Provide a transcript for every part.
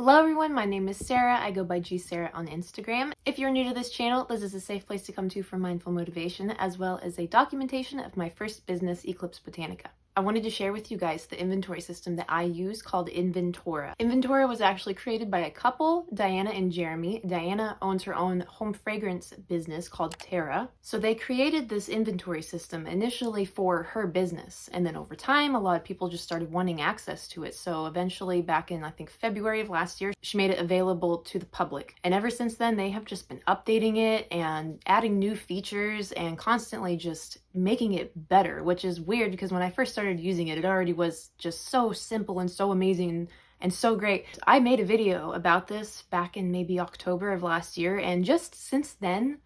Hello everyone, my name is Sarah. I go by GSarah on Instagram. If you're new to this channel, this is a safe place to come to for mindful motivation, as well as a documentation of my first business, Eclipse Botanica. I wanted to share with you guys the inventory system that I use called Inventora. Inventora was actually created by a couple, Diana and Jeremy. Diana owns her own home fragrance business called Terra. So they created this inventory system initially for her business. And then over time, a lot of people just started wanting access to it. So eventually back in, I think, February of last year, she made it available to the public. And ever since then, they have just been updating it and adding new features and constantly just making it better, which is weird because when I first started using it, it already was just so simple and so amazing and so great. I made a video about this back in maybe October of last year, and just since then,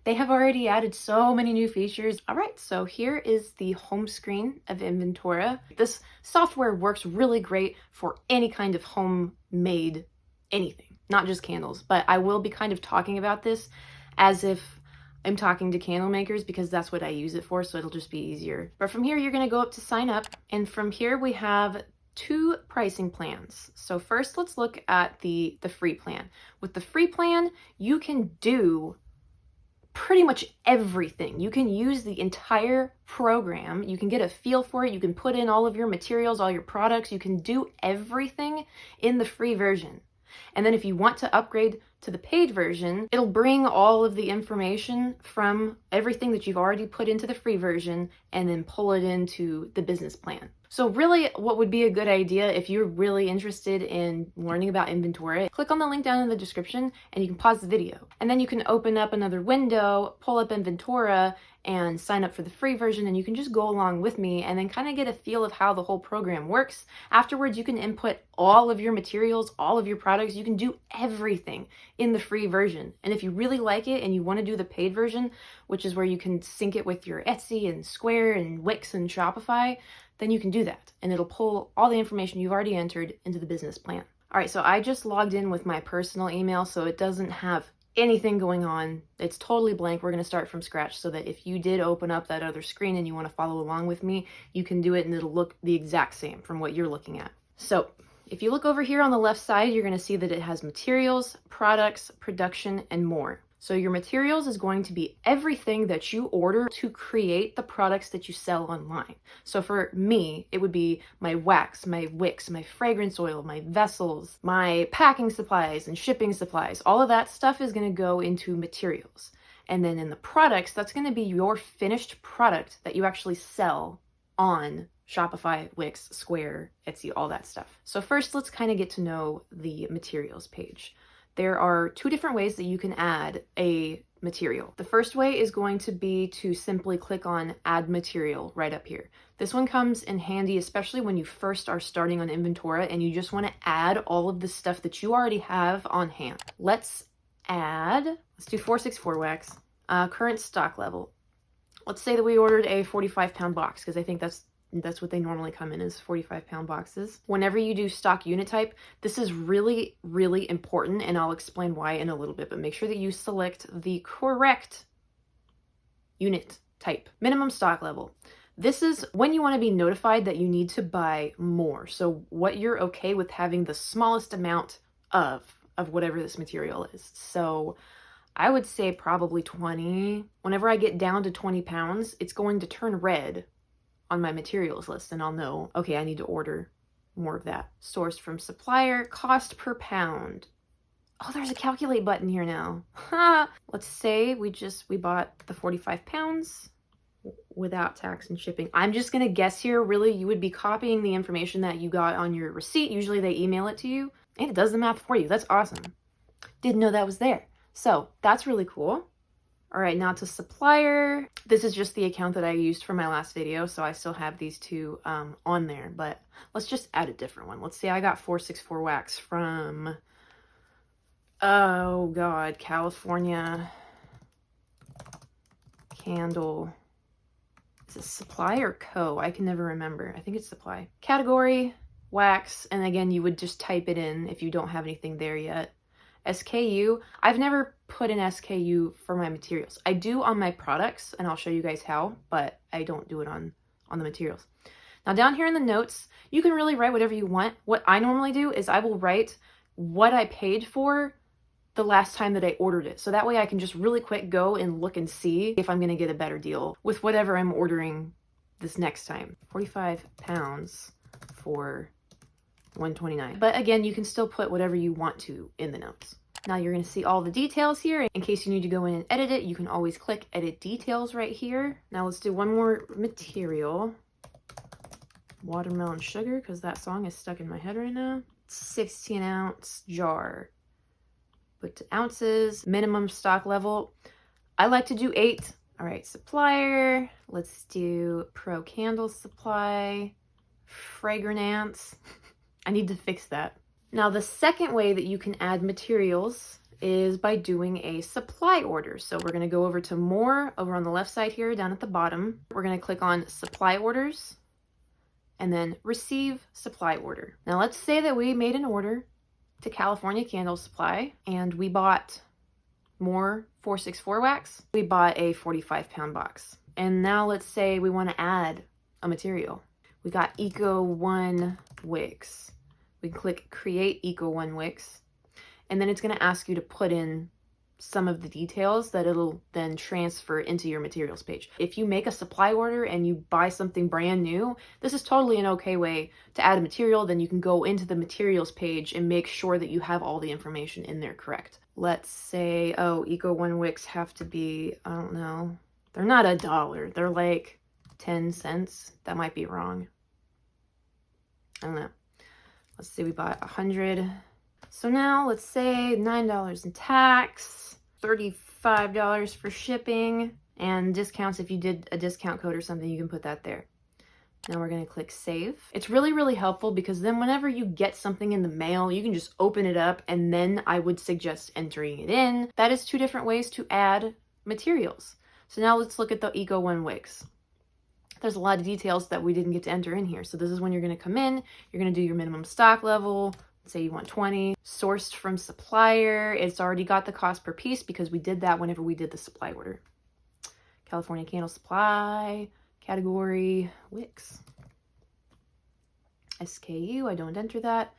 they have already added so many new features. All right, so here is the home screen of Inventora. This software works really great for any kind of homemade anything, not just candles, but I will be kind of talking about this as if I'm talking to candle makers because that's what I use it for, so it'll just be easier. But from here, you're gonna go up to sign up, and from here we have two pricing plans. So first, let's look at the free plan. With the free plan, you can do pretty much everything. You can use the entire program. You can get a feel for it. You can put in all of your materials, all your products. You can do everything in the free version. And then if you want to upgrade to the paid version, it'll bring all of the information from everything that you've already put into the free version and then pull it into the business plan. So really, what would be a good idea if you're really interested in learning about Inventora, click on the link down in the description and you can pause the video. And then you can open up another window, pull up Inventora, and sign up for the free version, and you can just go along with me and then kind of get a feel of how the whole program works. Afterwards, you can input all of your materials, all of your products. You can do everything in the free version. And if you really like it and you want to do the paid version, which is where you can sync it with your Etsy and Square and Wix and Shopify, then you can do that. And it'll pull all the information you've already entered into the business plan. All right, so I just logged in with my personal email, so it doesn't have anything going on. It's totally blank. We're going to start from scratch so that if you did open up that other screen and you want to follow along with me, you can do it and it'll look the exact same from what you're looking at. So if you look over here on the left side, you're going to see that it has materials, products, production, and more. So your materials is going to be everything that you order to create the products that you sell online. So for me, it would be my wax, my wicks, my fragrance oil, my vessels, my packing supplies and shipping supplies. All of that stuff is going to go into materials. And then in the products, that's going to be your finished product that you actually sell on Shopify, Wix, Square, Etsy, all that stuff. So first, let's kind of get to know the materials page. There are two different ways that you can add a material. The first way is going to be to simply click on Add Material right up here. This one comes in handy, especially when you first are starting on Inventora and you just want to add all of the stuff that you already have on hand. Let's do 464 wax, current stock level. Let's say that we ordered a 45-pound box because I think that's what they normally come in, is 45-pound boxes. Whenever you do stock unit type, this is really, really important, and I'll explain why in a little bit, but make sure that you select the correct unit type. Minimum stock level. This is when you want to be notified that you need to buy more. So what you're okay with having the smallest amount of whatever this material is. So I would say probably 20. Whenever I get down to 20 pounds, it's going to turn red on my materials list, and I'll know, okay, I need to order more of that. Sourced from supplier, cost per pound. Oh, there's a calculate button here now. Let's say we bought the 45 pounds without tax and shipping. I'm just gonna guess here, really, you would be copying the information that you got on your receipt. Usually they email it to you, and it does the math for you. That's awesome. Didn't know that was there. So that's really cool. All right, now to supplier. This is just the account that I used for my last video, so I still have these two on there, but let's just add a different one. Let's say I got 464 wax from, oh God, California Candle. Is it supply or co? I can never remember. I think it's supply. Category, wax, and again, you would just type it in if you don't have anything there yet. SKU, I've never put an SKU for my materials. I do on my products, and I'll show you guys how, but I don't do it on the materials. Now down here in the notes, you can really write whatever you want. What I normally do is I will write what I paid for the last time that I ordered it. So that way I can just really quick go and look and see if I'm gonna get a better deal with whatever I'm ordering this next time. 45 pounds for $129. But again, you can still put whatever you want to in the notes. Now you're gonna see all the details here. In case you need to go in and edit it, you can always click edit details right here. Now let's do one more material. Watermelon sugar, because that song is stuck in my head right now. 16-ounce jar. Put to ounces, minimum stock level. I like to do 8. All right, supplier. Let's do pro candle supply. Fragrance. I need to fix that. Now, the second way that you can add materials is by doing a supply order. So we're gonna go over to more over on the left side here, down at the bottom. We're gonna click on supply orders and then receive supply order. Now let's say that we made an order to California Candle Supply and we bought more 464 wax. We bought a 45-pound box. And now let's say we wanna add a material. We got Eco 1 wicks. We can click create Eco 1 wicks, and then it's going to ask you to put in some of the details that it'll then transfer into your materials page. If you make a supply order and you buy something brand new, this is totally an okay way to add a material. Then you can go into the materials page and make sure that you have all the information in there correct. Let's say, oh, Eco 1 wicks have to be, I don't know, they're not $1. They're like 10 cents. That might be wrong. I don't know. Let's say we bought 100. So now let's say $9 in tax, $35 for shipping, and discounts. If you did a discount code or something, you can put that there. Now we're going to click save. It's really, really helpful because then whenever you get something in the mail, you can just open it up, and then I would suggest entering it in. That is 2 different ways to add materials. So now let's look at the Eco 1 wicks. There's a lot of details that we didn't get to enter in here. So this is when you're going to come in, you're going to do your minimum stock level. Let's say you want 20, sourced from supplier. It's already got the cost per piece because we did that whenever we did the supply order. California Candle Supply, category, wicks. SKU, I don't enter that.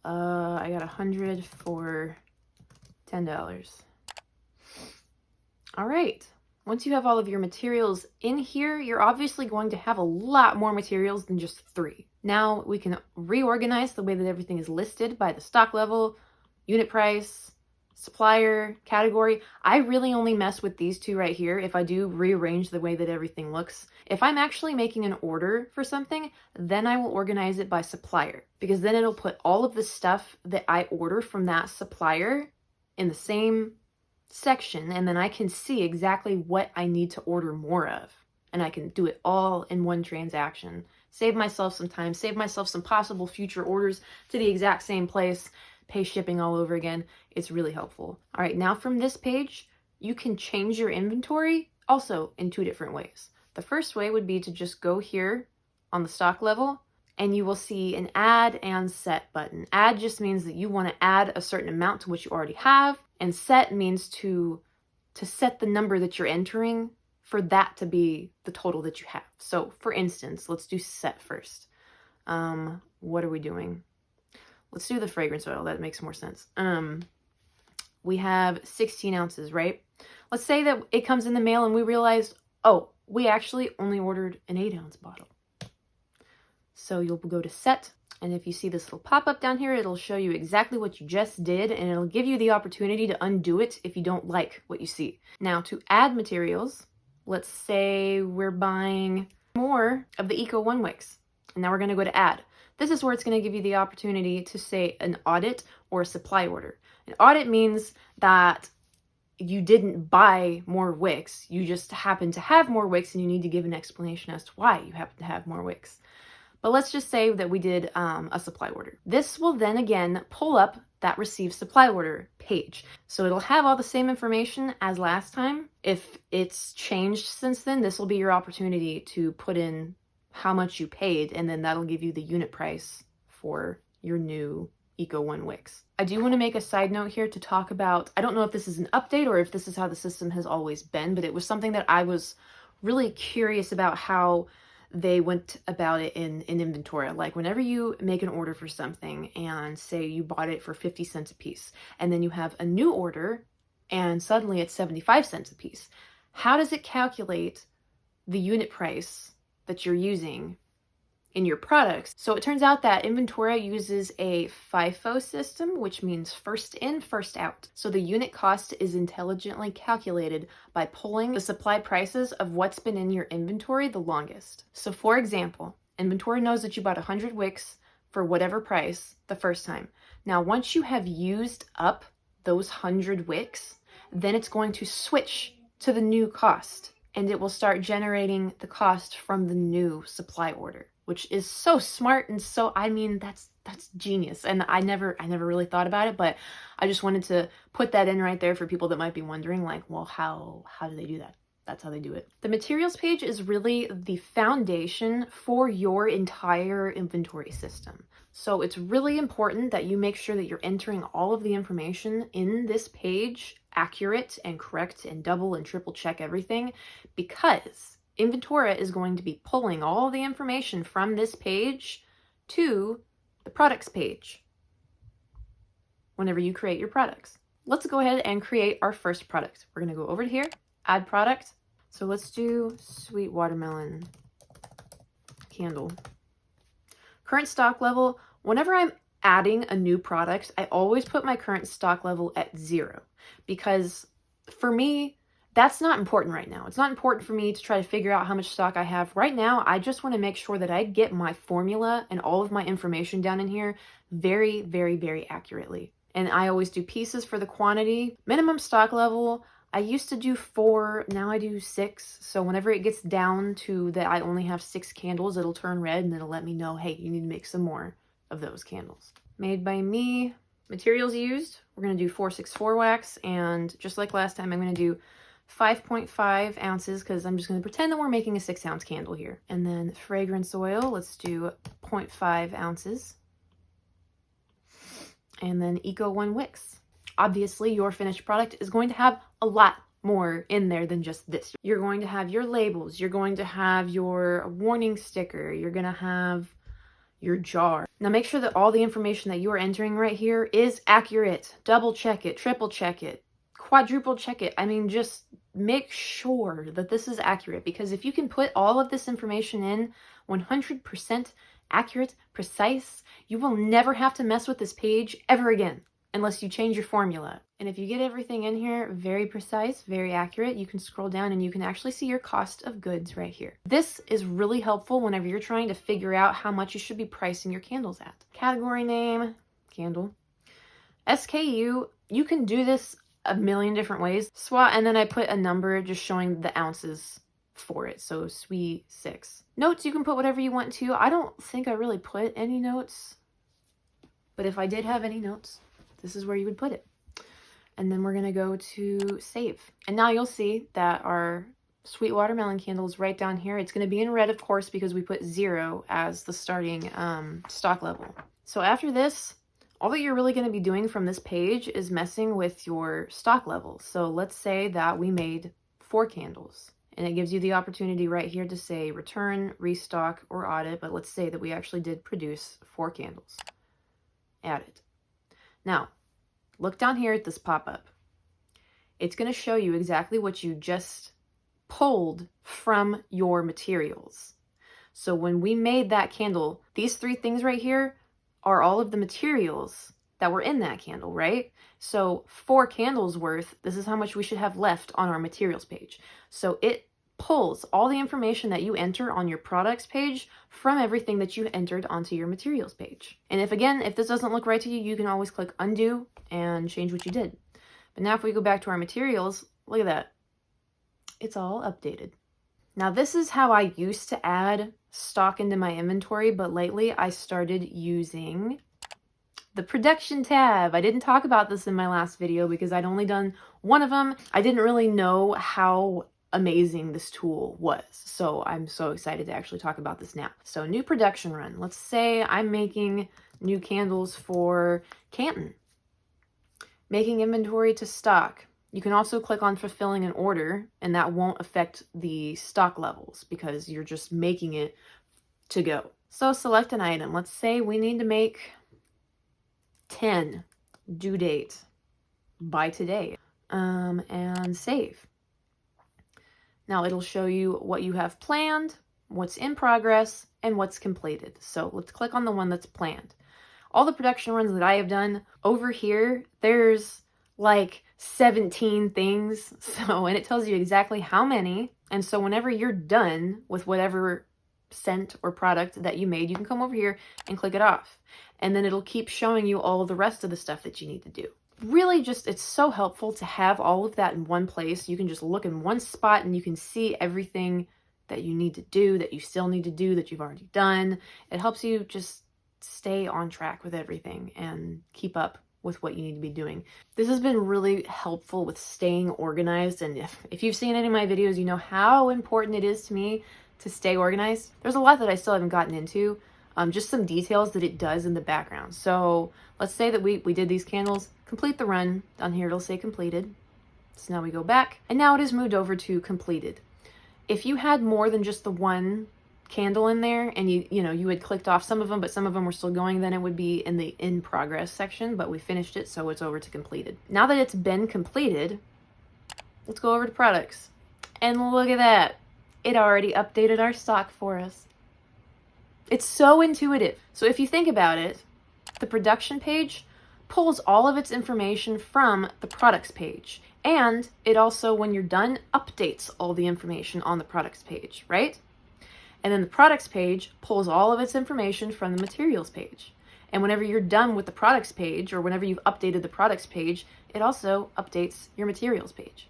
I got 100 for $10. All right. Once you have all of your materials in here, you're obviously going to have a lot more materials than just 3. Now we can reorganize the way that everything is listed by the stock level, unit price, supplier, category. I really only mess with these 2 right here if I do rearrange the way that everything looks. If I'm actually making an order for something, then I will organize it by supplier, because then it'll put all of the stuff that I order from that supplier in the same section, and then I can see exactly what I need to order more of, and I can do it all in one transaction. Save myself some time, save myself some possible future orders to the exact same place, pay shipping all over again. It's really helpful. All right, now from this page, you can change your inventory also in 2 different ways. The first way would be to just go here on the stock level, and you will see an add and set button. Add just means that you want to add a certain amount to what you already have, and set means to set the number that you're entering for that to be the total that you have. So for instance, let's do set first. What are we doing? Let's do the fragrance oil. That makes more sense. We have 16 ounces, right? Let's say that it comes in the mail and we realized, oh, we actually only ordered an 8-ounce bottle. So you'll go to set, and if you see this little pop-up down here, it'll show you exactly what you just did, and it'll give you the opportunity to undo it if you don't like what you see. Now, to add materials, let's say we're buying more of the Eco 1 wicks, and now we're going to go to add. This is where it's going to give you the opportunity to say an audit or a supply order. An audit means that you didn't buy more wicks, you just happen to have more wicks, and you need to give an explanation as to why you happen to have more wicks. But let's just say that we did a supply order. This will then again pull up that receive supply order page. So it'll have all the same information as last time. If it's changed since then, this will be your opportunity to put in how much you paid, and then that'll give you the unit price for your new Eco 1 wicks. I do want to make a side note here to talk about, I don't know if this is an update or if this is how the system has always been, but it was something that I was really curious about, how they went about it in Inventora. Like whenever you make an order for something and say you bought it for 50 cents a piece, and then you have a new order and suddenly it's 75 cents a piece, how does it calculate the unit price that you're using in your products? So it turns out that Inventora uses a FIFO system, which means first in, first out. So the unit cost is intelligently calculated by pulling the supply prices of what's been in your inventory the longest. So for example, Inventora knows that you bought 100 wicks for whatever price the first time. Now, once you have used up those 100 wicks, then it's going to switch to the new cost, and it will start generating the cost from the new supply order, which is so smart. And so, I mean, that's genius. And I never really thought about it, but I just wanted to put that in right there for people that might be wondering, like, well, how do they do that? That's how they do it. The materials page is really the foundation for your entire inventory system. So it's really important that you make sure that you're entering all of the information in this page accurate and correct, and double and triple check everything, because Inventora is going to be pulling all the information from this page to the products page whenever you create your products. Let's go ahead and create our first product. We're going to go over to here, add product. So let's do sweet watermelon candle. Current stock level. Whenever I'm adding a new product, I always put my current stock level at 0, because for me, that's not important right now. It's not important for me to try to figure out how much stock I have. Right now, I just want to make sure that I get my formula and all of my information down in here very, very, very accurately. And I always do pieces for the quantity. Minimum stock level, I used to do 4, now I do 6. So whenever it gets down to that I only have 6 candles, it'll turn red and it'll let me know, hey, you need to make some more of those candles. Made by me. Materials used, we're going to do 464 wax, and just like last time, I'm going to do 5.5 ounces because I'm just going to pretend that we're making a 6-ounce candle here. And then fragrance oil, let's do 0.5 ounces. And then Eco 1 wicks. Obviously, your finished product is going to have a lot more in there than just this. You're going to have your labels, you're going to have your warning sticker, you're going to have your jar. Now make sure that all the information that you are entering right here is accurate. Double check it, triple check it, quadruple check it. I mean, just make sure that this is accurate, because if you can put all of this information in 100% accurate, precise, you will never have to mess with this page ever again unless you change your formula. And if you get everything in here very precise, very accurate, you can scroll down and you can actually see your cost of goods right here. This is really helpful whenever you're trying to figure out how much you should be pricing your candles at. Category name, candle. SKU, you can do this a million different ways. SWAT, and then I put a number just showing the ounces for it. So sweet 6. Notes, you can put whatever you want to. I don't think I really put any notes, but if I did have any notes, this is where you would put it. And then we're going to go to save. And now you'll see that our sweet watermelon candle is right down here. It's going to be in red, of course, because we put 0 as the starting stock level. So after this, all that you're really going to be doing from this page is messing with your stock levels. So let's say that we made 4 candles, and it gives you the opportunity right here to say return, restock, or audit. But let's say that we actually did produce 4 candles. Add it. Now, look down here at this pop-up. It's going to show you exactly what you just pulled from your materials. So when we made that candle, these 3 things right here are all of the materials that were in that candle, right? So 4 candles worth, this is how much we should have left on our materials page. So it pulls all the information that you enter on your products page from everything that you entered onto your materials page. And if this doesn't look right to you, you can always click undo and change what you did. But now if we go back to our materials, look at that. It's all updated. Now this is how I used to add stock into my inventory, but lately I started using the production tab. I didn't talk about this in my last video because I'd only done one of them. I didn't really know how amazing this tool was. So I'm so excited to actually talk about this now. So new production run. Let's say I'm making new candles for Canton. Making inventory to stock. You can also click on fulfilling an order, and that won't affect the stock levels because you're just making it to go. So select an item. Let's say we need to make 10, due date by today, and save. Now it'll show you what you have planned, what's in progress, and what's completed. So let's click on the one that's planned. All the production runs that I have done over here, there's like 17 things. And it tells you exactly how many. And so whenever you're done with whatever scent or product that you made, you can come over here and click it off. And then it'll keep showing you all the rest of the stuff that you need to do. Really just, it's so helpful to have all of that in one place. You can just look in one spot and you can see everything that you need to do, that you still need to do, that you've already done. It helps you just stay on track with everything and keep up with what you need to be doing. This has been really helpful with staying organized. And if you've seen any of my videos, you know how important it is to me to stay organized. There's a lot that I still haven't gotten into. Just some details that it does in the background. So let's say that we did these candles, complete the run. Down here it'll say completed. So now we go back, and now it is moved over to completed. If you had more than just the one candle in there, and you had clicked off some of them, but some of them were still going, then it would be in the in progress section, but we finished it, so it's over to completed. Now that it's been completed, let's go over to products. And look at that. It already updated our stock for us. It's so intuitive. So if you think about it, the production page pulls all of its information from the products page. And it also, when you're done, updates all the information on the products page, right? And then the products page pulls all of its information from the materials page. And whenever you're done with the products page, or whenever you've updated the products page, it also updates your materials page.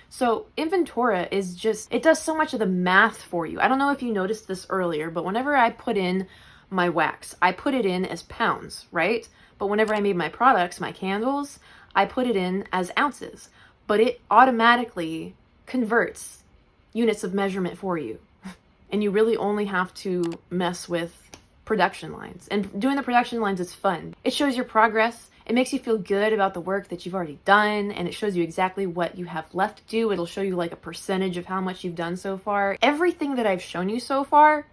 So Inventora is just, it does so much of the math for you. I don't know if you noticed this earlier, but whenever I put in my wax, I put it in as pounds, right? But whenever I made my products, my candles, I put it in as ounces. But it automatically converts units of measurement for you. And you really only have to mess with production lines. And doing the production lines is fun. It shows your progress. It makes you feel good about the work that you've already done, and it shows you exactly what you have left to do. It'll show you like a percentage of how much you've done so far. Everything that I've shown you so far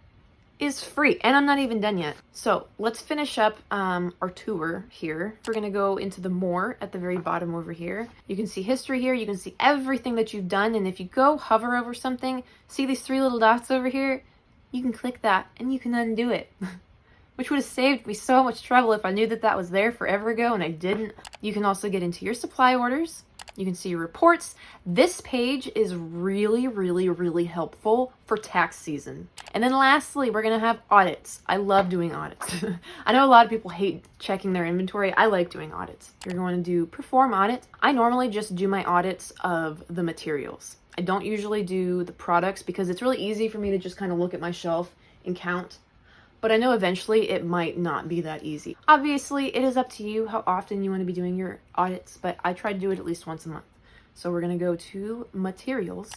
is free, and I'm not even done yet. So let's finish up our tour here. We're gonna go into the more at the very bottom over here. You can see history here. You can see everything that you've done, and if you go hover over something, see these 3 little dots over here? You can click that and you can undo it. Which would have saved me so much trouble if I knew that that was there forever ago and I didn't. You can also get into your supply orders. You can see your reports. This page is really, really, really helpful for tax season. And then lastly, we're gonna have audits. I love doing audits. I know a lot of people hate checking their inventory. I like doing audits. You're going to do perform audit. I normally just do my audits of the materials. I don't usually do the products because it's really easy for me to just kind of look at my shelf and count. But I know eventually it might not be that easy. Obviously, it is up to you how often you want to be doing your audits, but I try to do it at least once a month. So we're going to go to materials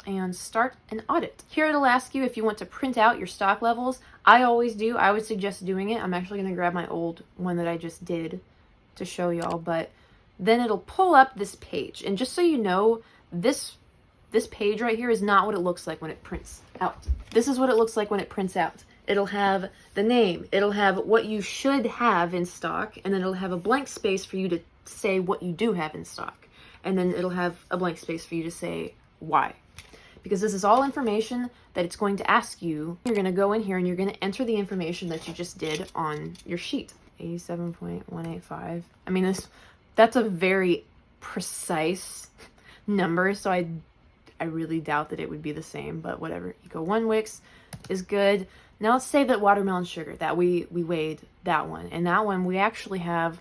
and start an audit. Here it'll ask you if you want to print out your stock levels. I always do. I would suggest doing it. I'm actually going to grab my old one that I just did to show y'all, but then it'll pull up this page. And just so you know, this page right here is not what it looks like when it prints out. This is what it looks like when it prints out. It'll have the name, it'll have what you should have in stock, and then it'll have a blank space for you to say what you do have in stock. And then it'll have a blank space for you to say why. Because this is all information that it's going to ask you. You're going to go in here and you're going to enter the information that you just did on your sheet. 87.185. I mean, that's a very precise number, so I really doubt that it would be the same, but whatever. Eco 1 Wix is good. Now let's say that watermelon sugar, that we weighed that one. And that one we actually have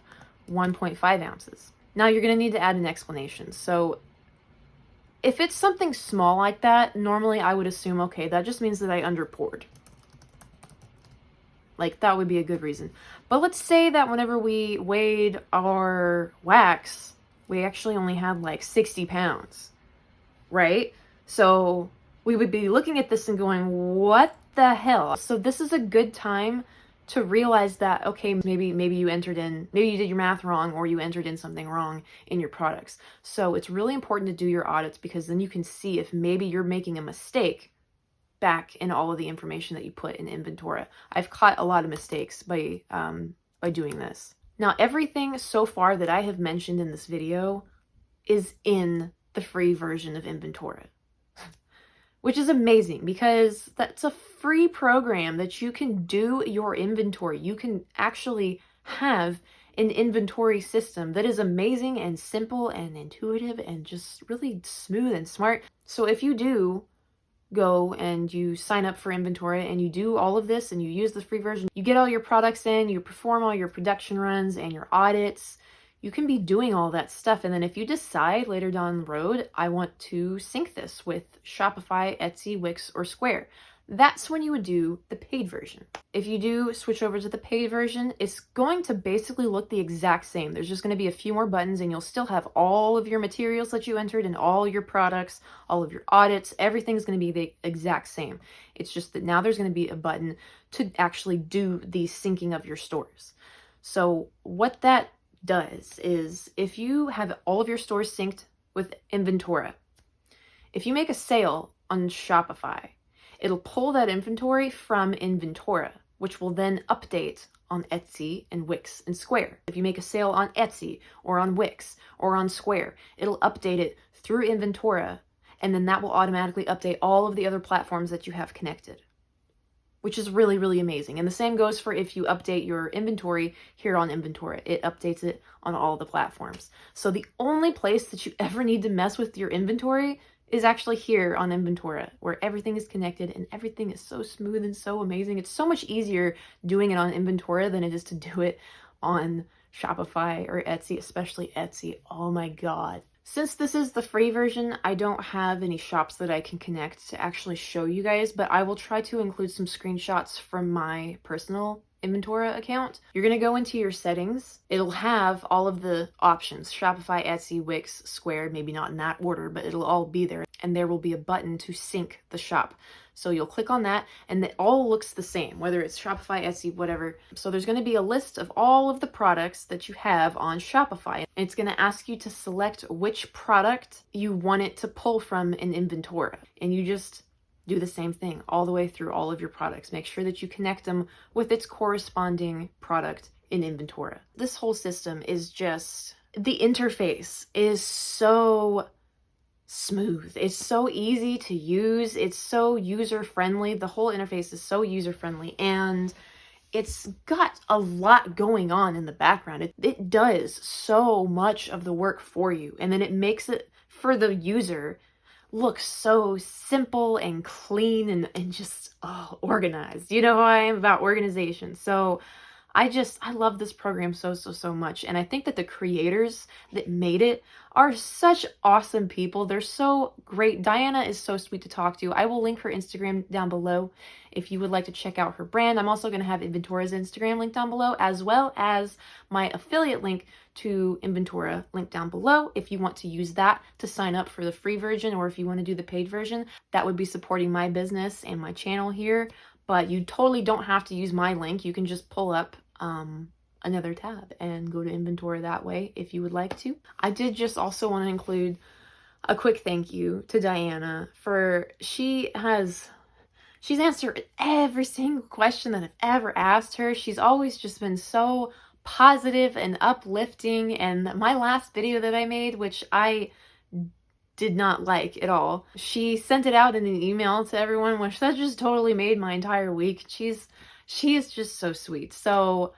1.5 ounces. Now you're going to need to add an explanation. So if it's something small like that, normally I would assume, okay, that just means that I underpoured. Like, that would be a good reason. But let's say that whenever we weighed our wax, we actually only had like 60 pounds, right? So we would be looking at this and going, what the hell? So this is a good time to realize that, okay, maybe you did your math wrong, or you entered in something wrong in your products. So it's really important to do your audits, because then you can see if maybe you're making a mistake back in all of the information that you put in Inventora. I've caught a lot of mistakes by doing this. Now, everything so far that I have mentioned in this video is in the free version of Inventora, which is amazing because that's a free program that you can do your inventory. You can actually have an inventory system that is amazing and simple and intuitive and just really smooth and smart. So if you do go and you sign up for Inventora and you do all of this and you use the free version, you get all your products in, you perform all your production runs and your audits, you can be doing all that stuff. And then if you decide later down the road, I want to sync this with Shopify, Etsy, Wix, or Square, that's when you would do the paid version. If you do switch over to the paid version, it's going to basically look the exact same. There's just going to be a few more buttons, and you'll still have all of your materials that you entered and all your products, all of your audits. Everything's going to be the exact same. It's just that now there's going to be a button to actually do the syncing of your stores. So what that does is, if you have all of your stores synced with Inventora, if you make a sale on Shopify, it'll pull that inventory from Inventora, which will then update on Etsy and Wix and Square. If you make a sale on Etsy or on Wix or on Square, it'll update it through Inventora, and then that will automatically update all of the other platforms that you have connected, which is really, really amazing. And the same goes for if you update your inventory here on Inventora. It updates it on all the platforms. So the only place that you ever need to mess with your inventory is actually here on Inventora, where everything is connected and everything is so smooth and so amazing. It's so much easier doing it on Inventora than it is to do it on Shopify or Etsy, especially Etsy. Oh my God. Since this is the free version, I don't have any shops that I can connect to actually show you guys, but I will try to include some screenshots from my personal Inventora account. You're going to go into your settings. It'll have all of the options: Shopify, Etsy, Wix, Square, maybe not in that order, but it'll all be there. And there will be a button to sync the shop. So you'll click on that and it all looks the same, whether it's Shopify, Etsy, whatever. So there's going to be a list of all of the products that you have on Shopify. And it's going to ask you to select which product you want it to pull from in Inventora. And you just do the same thing all the way through all of your products. Make sure that you connect them with its corresponding product in Inventora. This whole system is just, the interface is so smooth. It's so easy to use. It's so user-friendly. The whole interface is so user-friendly, and it's got a lot going on in the background. It does so much of the work for you, and then it makes it, for the user, look so simple and clean and just organized. You know how I am about organization. So I love this program so much. And I think that the creators that made it are such awesome people. They're so great. Diana is so sweet to talk to. I will link her Instagram down below if you would like to check out her brand. I'm also going to have Inventora's Instagram link down below, as well as my affiliate link to Inventora link down below if you want to use that to sign up for the free version, or if you want to do the paid version. That would be supporting my business and my channel here. But you totally don't have to use my link. You can just pull up another tab and go to Inventora that way if you would like to. I did just also want to include a quick thank you to Diana for, she's answered every single question that I've ever asked her. She's always just been so positive and uplifting. And my last video that I made, which I did not like at all, she sent it out in an email to everyone, which that just totally made my entire week. She is just so sweet. So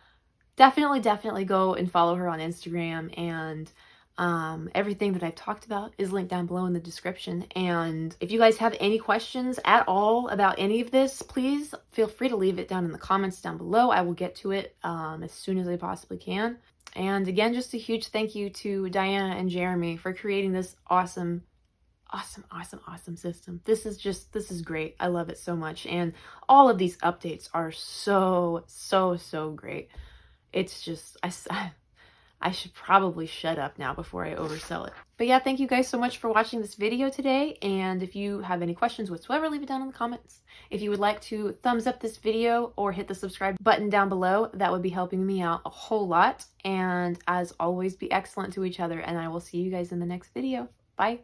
definitely go and follow her on Instagram, and everything that I've talked about is linked down below in the description. And if you guys have any questions at all about any of this, please feel free to leave it down in the comments down below. I will get to it as soon as I possibly can. And again, just a huge thank you to Diana and Jeremy for creating this awesome system. This is great. I love it so much. And all of these updates are so great. It's just, I should probably shut up now before I oversell it. But yeah, thank you guys so much for watching this video today. And if you have any questions whatsoever, leave it down in the comments. If you would like to thumbs up this video or hit the subscribe button down below, that would be helping me out a whole lot. And as always, be excellent to each other. And I will see you guys in the next video. Bye.